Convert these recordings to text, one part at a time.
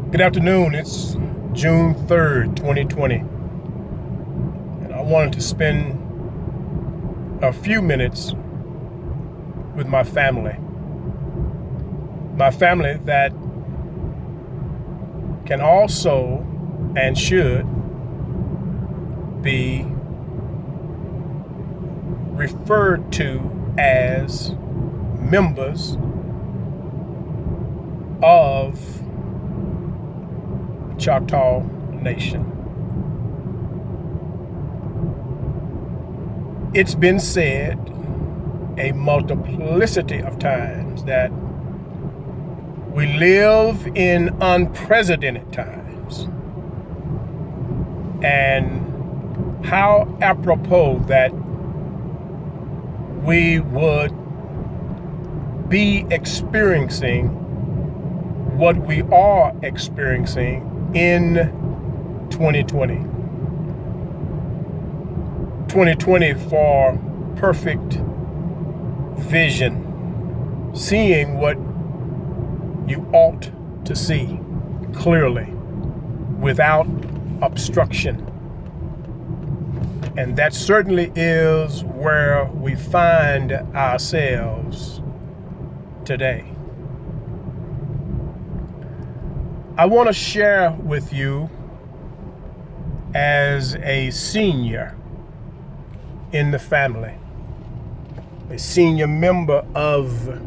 Good afternoon. It's June 3rd, 2020. And I wanted to spend a few minutes with my family. My family that can also and should be referred to as members of Choctaw Nation. It's been said a multiplicity of times that we live in unprecedented times, and how apropos that we would be experiencing what we are experiencing in 2020. 2020 for perfect vision, seeing what you ought to see clearly without obstruction. And that certainly is where we find ourselves today. I want to share with you, as a senior in the family, a senior member of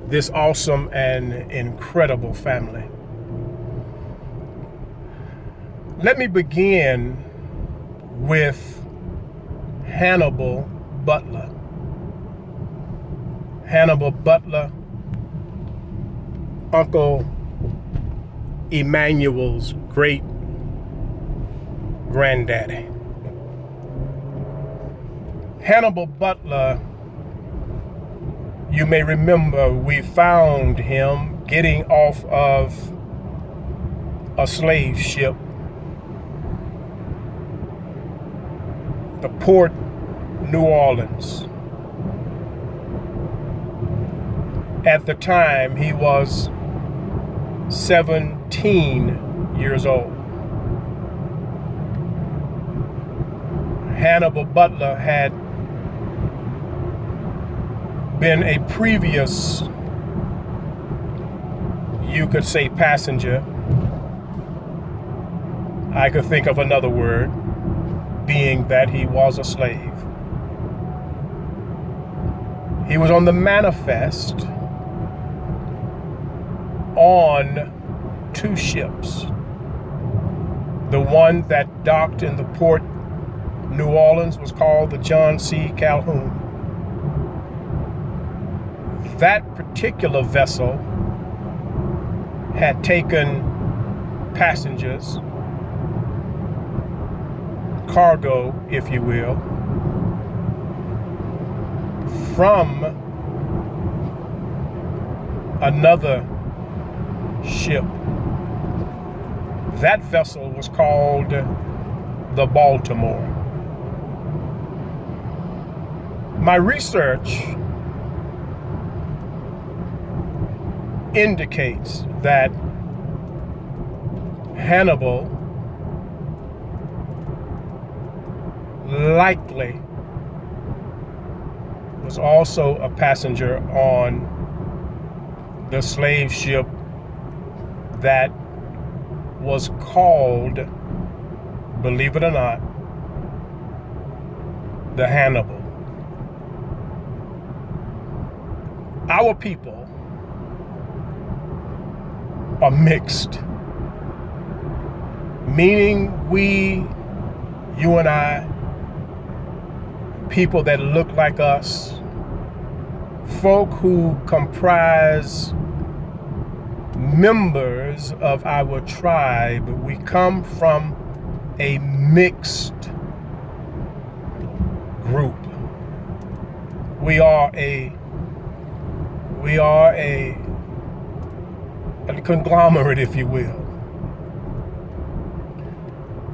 this awesome and incredible family. Let me begin with Hannibal Butler. Hannibal Butler, Uncle Emmanuel's great granddaddy. Hannibal Butler, you may remember, we found him getting off of a slave ship, the Port New Orleans. At the time, he was 17 years old. Hannibal Butler had been a previous, you could say, passenger. I could think of another word, being that he was a slave. He was on the manifest on two ships. The one that docked in the Port New Orleans was called the John C. Calhoun. That particular vessel had taken passengers, cargo, if you will, from another ship. That vessel was called the Baltimore. My research indicates that Hannibal likely was also a passenger on the slave ship that was called, believe it or not, the Hannibal. Our people are mixed, meaning you and I, people that look like us, folk who comprise members of our tribe, we come from a mixed group. We are a conglomerate, if you will.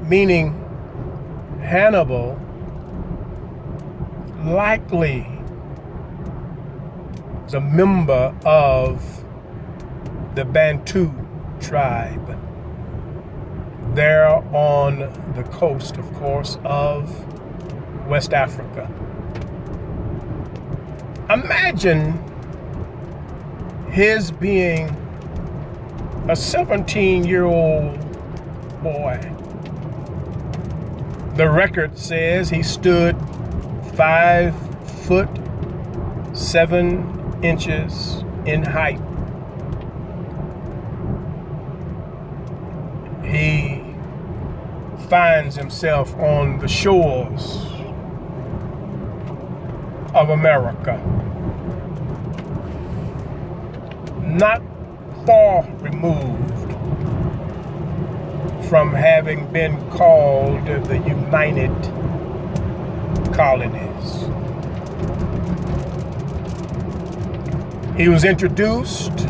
Meaning Hannibal likely is a member of the Bantu tribe there on the coast, of course, of West Africa. Imagine his being a 17-year-old boy. The record says he stood 5'7" in height. He finds himself on the shores of America, not far removed from having been called the United Colonies. He was introduced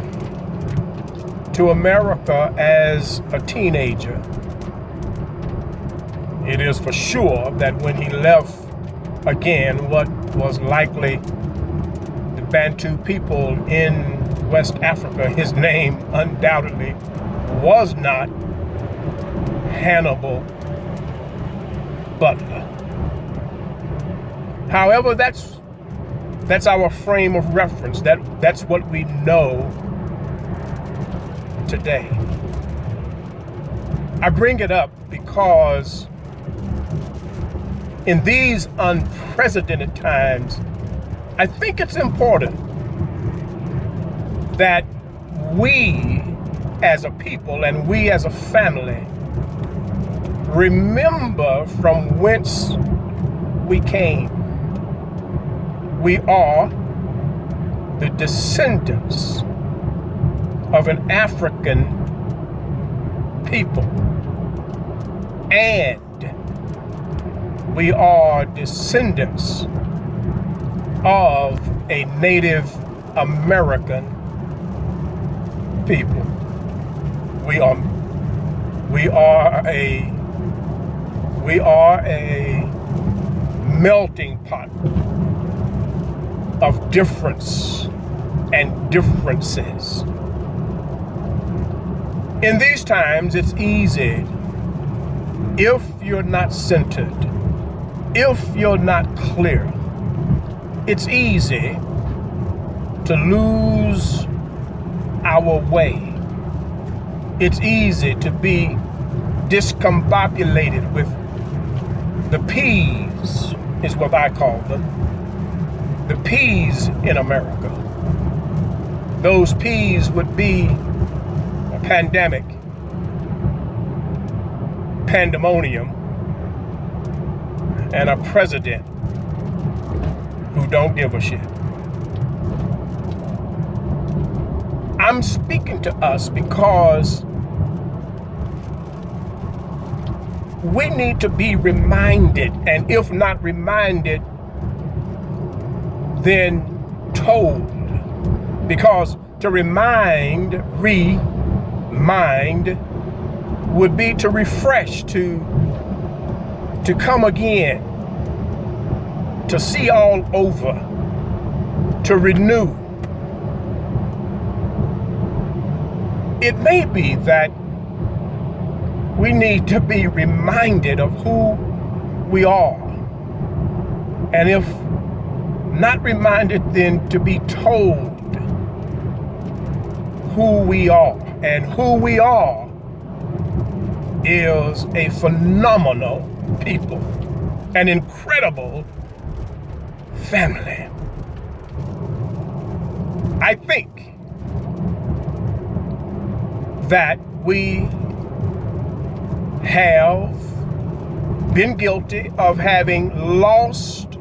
to America as a teenager. It is for sure that when he left again what was likely the Bantu people in West Africa, his name undoubtedly was not Hannibal Butler. However, that's our frame of reference. That's what we know today. I bring it up because in these unprecedented times, I think it's important that we as a people and we as a family remember from whence we came. We are the descendants of an African people, and we are descendants of a Native American people. We are a melting pot of difference and differences. In these times, it's easy, if you're not centered, if you're not clear, it's easy to lose our way. It's easy to be discombobulated with the peas, is what I call them. The peas in America. Those peas would be a pandemic, pandemonium, and a president who don't give a shit. I'm speaking to us because we need to be reminded, and if not reminded, then told. Because to remind would be to refresh, to come again, to see all over, to renew. It may be that we need to be reminded of who we are. And if not reminded, then to be told who we are. And who we are is a phenomenal people, an incredible family. I think that we have been guilty of having lost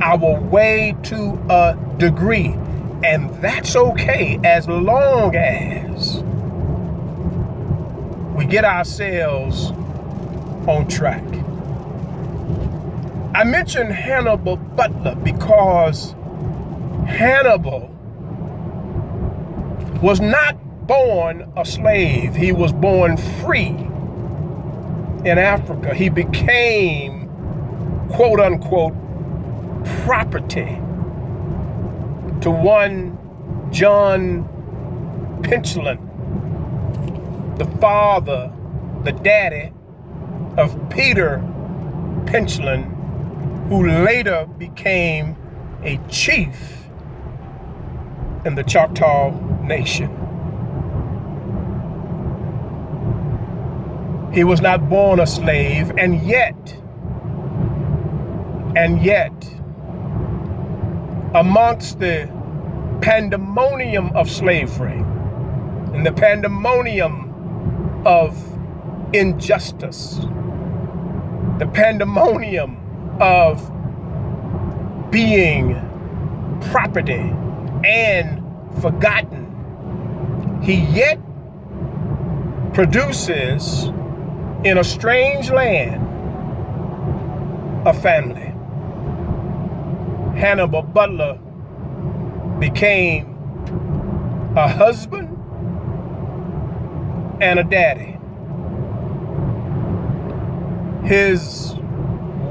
our way to a degree, and that's okay as long as we get ourselves on track. I mentioned Hannibal Butler because Hannibal was not born a slave. He was born free in Africa. He became, quote unquote, property to one John Pinchland, the father, the daddy of Peter Pinchland, who later became a chief in the Choctaw Nation. He was not born a slave, and yet, amongst the pandemonium of slavery and the pandemonium of injustice, the pandemonium of being property and forgotten, he yet produces in a strange land a family. Hannibal Butler became a husband and a daddy. His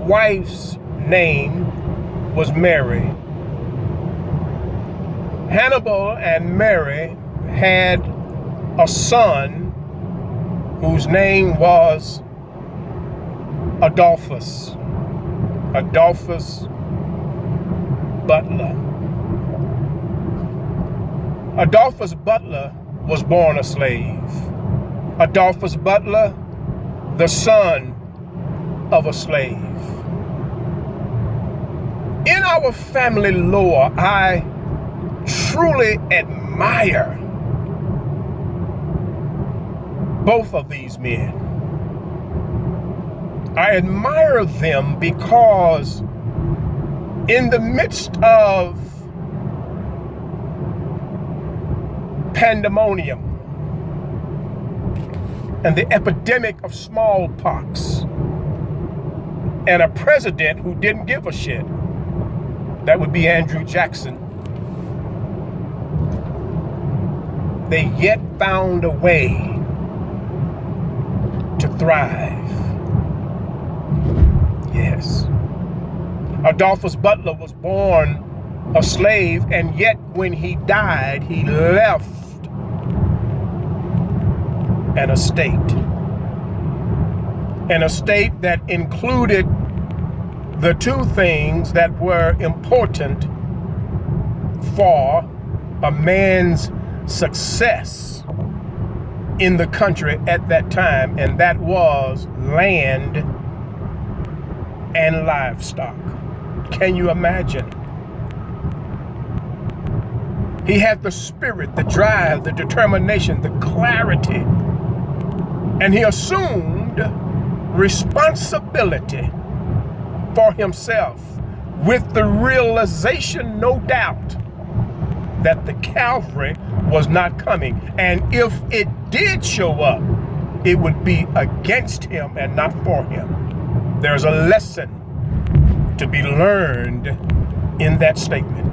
wife's name was Mary. Hannibal and Mary had a son whose name was Adolphus Butler. Adolphus Butler was born a slave. Adolphus Butler, the son of a slave. In our family lore, I truly admire both of these men. I admire them because in the midst of pandemonium and the epidemic of smallpox and a president who didn't give a shit, that would be Andrew Jackson, they yet found a way to thrive. Yes. Adolphus Butler was born a slave, and yet when he died, he left an estate that included the two things that were important for a man's success in the country at that time, and that was land and livestock. Can you imagine? He had the spirit, the drive, the determination, the clarity, and he assumed responsibility for himself with the realization, no doubt, that the cavalry was not coming. And if it did show up, it would be against him and not for him. There's a lesson to be learned in that statement.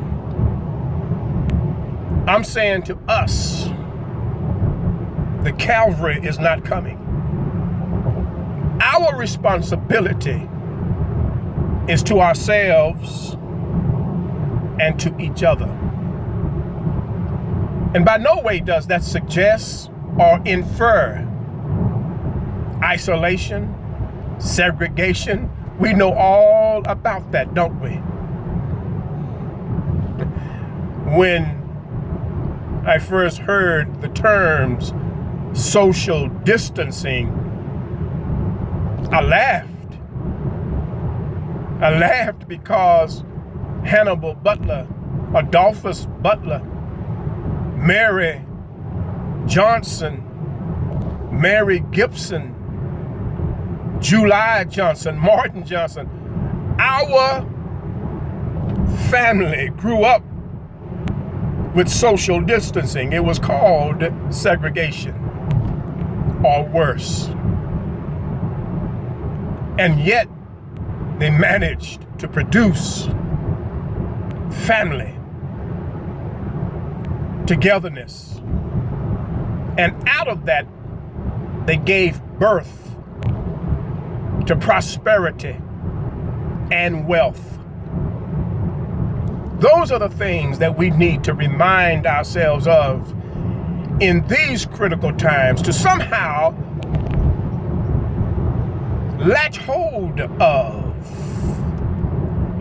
I'm saying to us, the cavalry is not coming. Our responsibility is to ourselves and to each other. And by no way does that suggest or infer isolation, segregation. We know all about that, don't we? When I first heard the terms social distancing, I laughed. I laughed because Hannibal Butler, Adolphus Butler, Mary Johnson, Mary Gibson, July Johnson, Martin Johnson, our family grew up with social distancing. It was called segregation, or worse. And yet they managed to produce family, togetherness. And out of that, they gave birth to prosperity and wealth. Those are the things that we need to remind ourselves of in these critical times to somehow latch hold of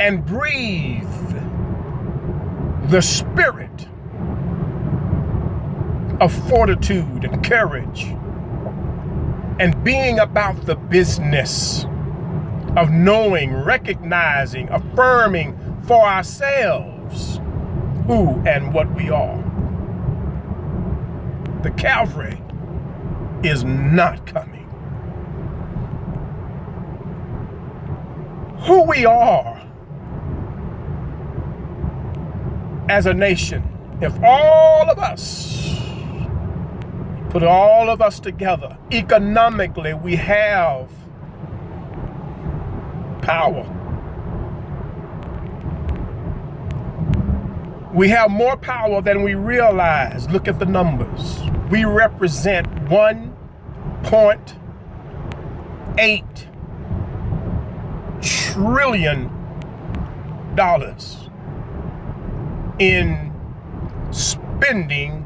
and breathe the spirit of fortitude and courage and being about the business of knowing, recognizing, affirming for ourselves who and what we are. The Calvary is not coming. Who we are as a nation, if all of us, put all of us together, economically we have power. We have more power than we realize. Look at the numbers. We represent $1.8 trillion in spending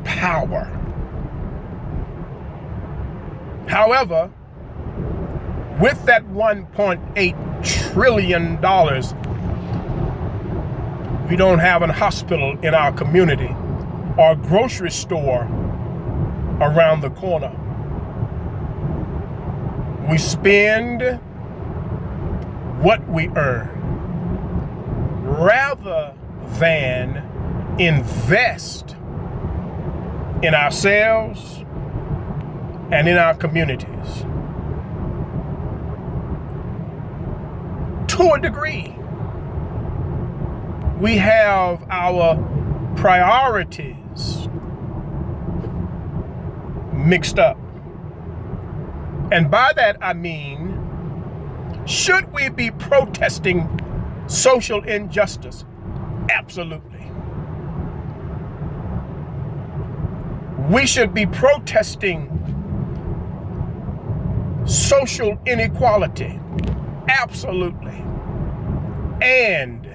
power. However, with that $1.8 trillion, we don't have a hospital in our community or a grocery store around the corner. We spend what we earn rather than invest in ourselves and in our communities. To a degree, we have our priorities mixed up. And by that I mean, should we be protesting social injustice? Absolutely. We should be protesting social inequality. Absolutely. And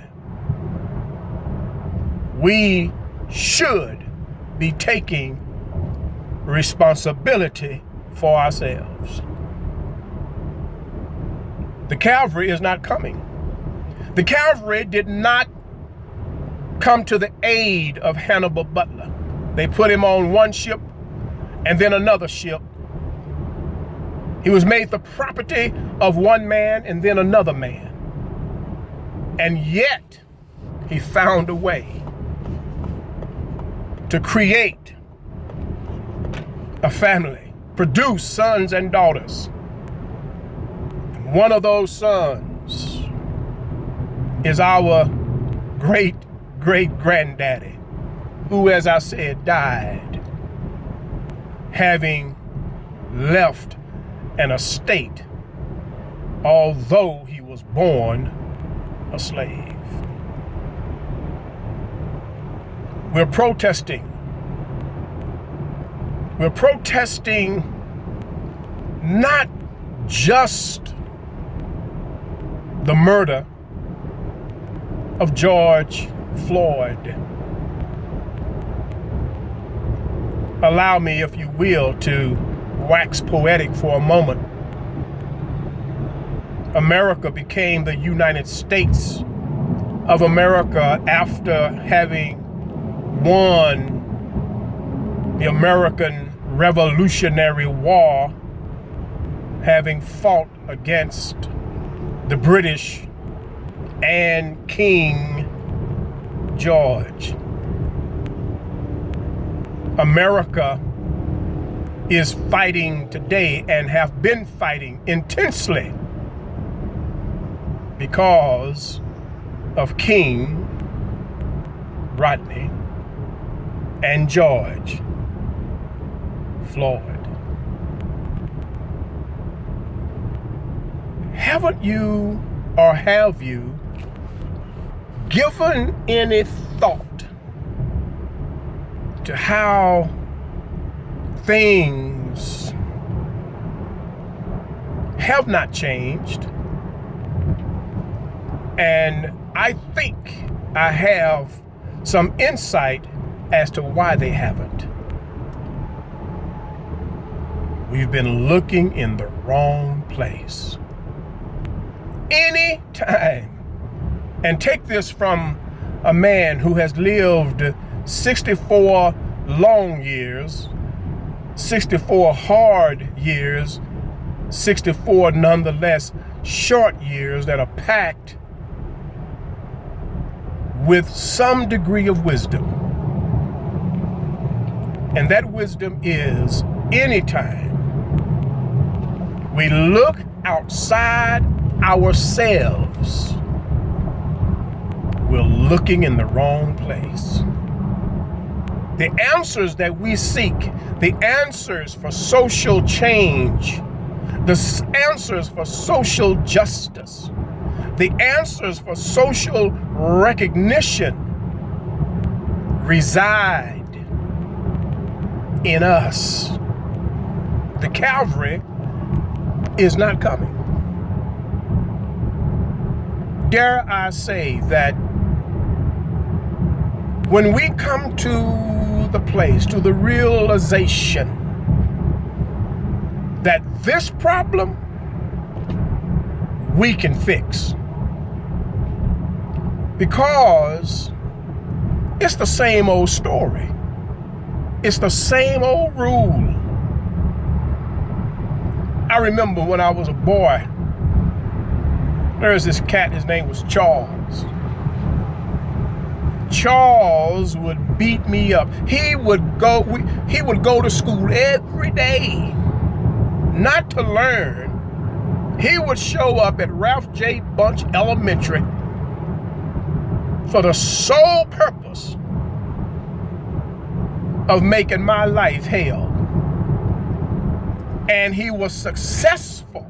we should be taking responsibility for ourselves. The Calvary is not coming. The Calvary did not come to the aid of Hannibal Butler. They put him on one ship and then another ship. He was made the property of one man and then another man. And yet he found a way to create a family, produce sons and daughters. One of those sons is our great-great-granddaddy, who, as I said, died having left an estate, although he was born a slave. We're protesting. We're protesting not just the murder of George Floyd. Allow me, if you will, to wax poetic for a moment. America became the United States of America after having won the American Revolutionary War, having fought against the British and King George. America is fighting today and have been fighting intensely because of King Rodney and George Floyd. Haven't you, or have you, given any thought to how things have not changed? And I think I have some insight as to why they haven't. we've been looking in the wrong place. Any time, and take this from a man who has lived 64 long years, 64 hard years, 64 nonetheless short years that are packed with some degree of wisdom. And that wisdom is, anytime we look outside ourselves, we're looking in the wrong place. The answers that we seek, the answers for social change, the answers for social justice, the answers for social recognition reside in us. The Calvary is not coming. Dare I say that when we come to the place, to the realization that this problem we can fix, because it's the same old story. It's the same old rule. I remember when I was a boy, there was this cat, his name was Charles. Charles would beat me up. He would go to school every day, not to learn. He would show up at Ralph J. Bunch Elementary for the sole purpose of making my life hell. And he was successful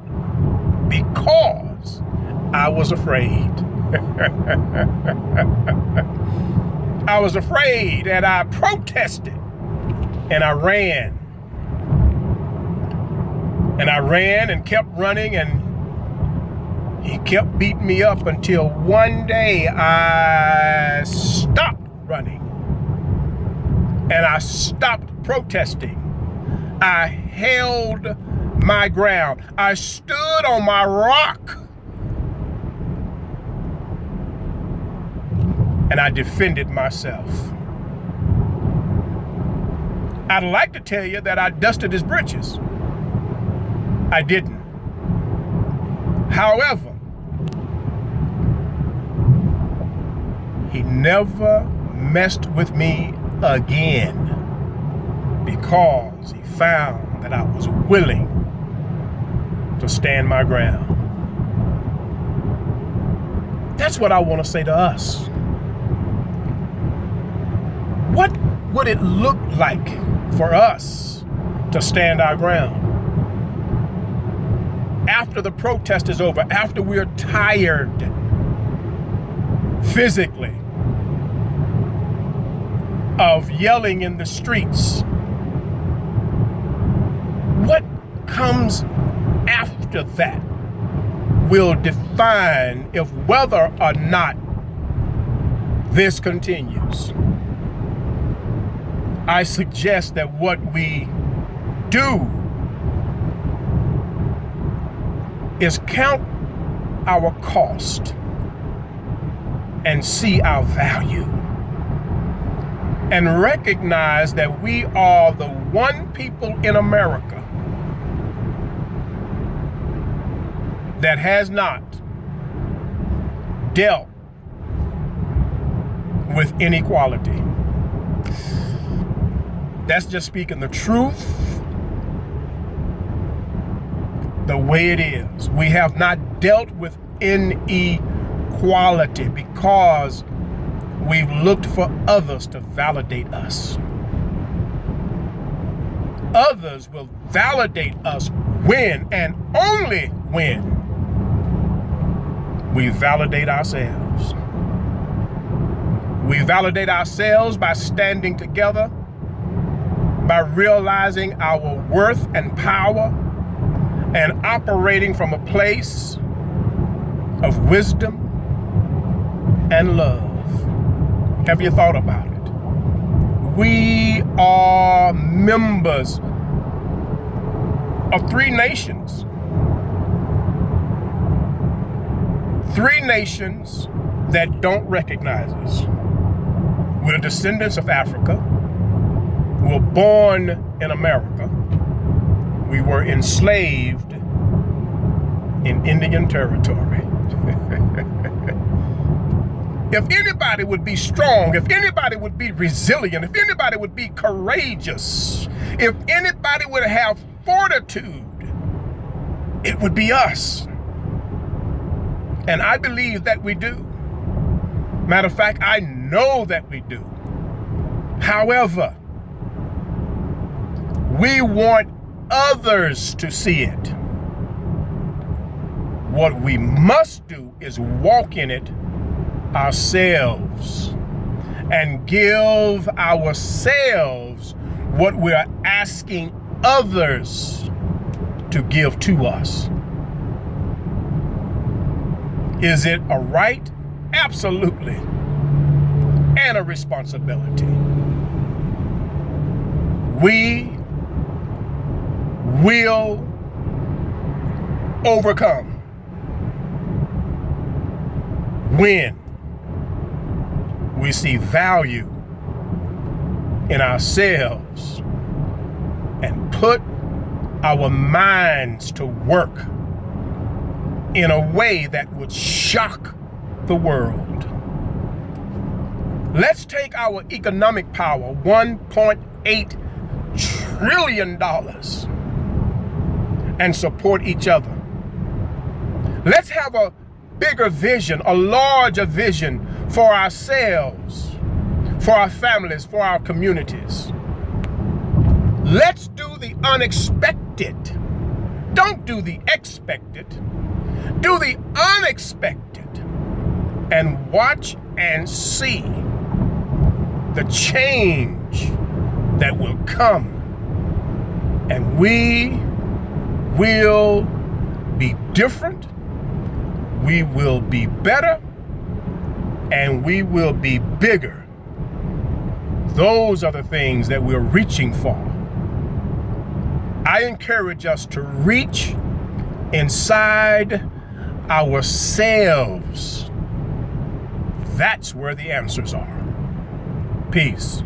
because I was afraid. I was afraid, and I protested, and I ran. And I ran and kept running, and he kept beating me up until one day I stopped running. And I stopped protesting. I held my ground. I stood on my rock. And I defended myself. I'd like to tell you that I dusted his britches. I didn't. However, he never messed with me again because he found that I was willing to stand my ground. That's what I want to say to us. What would it look like for us to stand our ground? After the protest is over, after we're tired physically of yelling in the streets, what comes after that will define if whether or not this continues. I suggest that what we do is count our cost and see our value and recognize that we are the one people in America that has not dealt with inequality. That's just speaking the truth the way it is. We have not dealt with inequality because we've looked for others to validate us. Others will validate us when and only when we validate ourselves. We validate ourselves by standing together, by realizing our worth and power, and operating from a place of wisdom and love. Have you thought about it? We are members of three nations. Three nations that don't recognize us. We're the descendants of Africa. We were born in America. We were enslaved in Indian territory. If anybody would be strong, if anybody would be resilient, if anybody would be courageous, if anybody would have fortitude, it would be us. And I believe that we do. Matter of fact, I know that we do. However, we want others to see it. What we must do is walk in it ourselves and give ourselves what we're asking others to give to us. Is it a right? Absolutely. And a responsibility. We will overcome when we see value in ourselves and put our minds to work in a way that would shock the world. Let's take our economic power, $1.8 trillion, and support each other. Let's have a bigger vision, a larger vision for ourselves, for our families, for our communities. Let's do the unexpected. Don't do the expected. Do the unexpected and watch and see the change that will come. And we will be different. We will be better, and we will be bigger. Those are the things that we're reaching for. I encourage us to reach inside ourselves. That's where the answers are. Peace.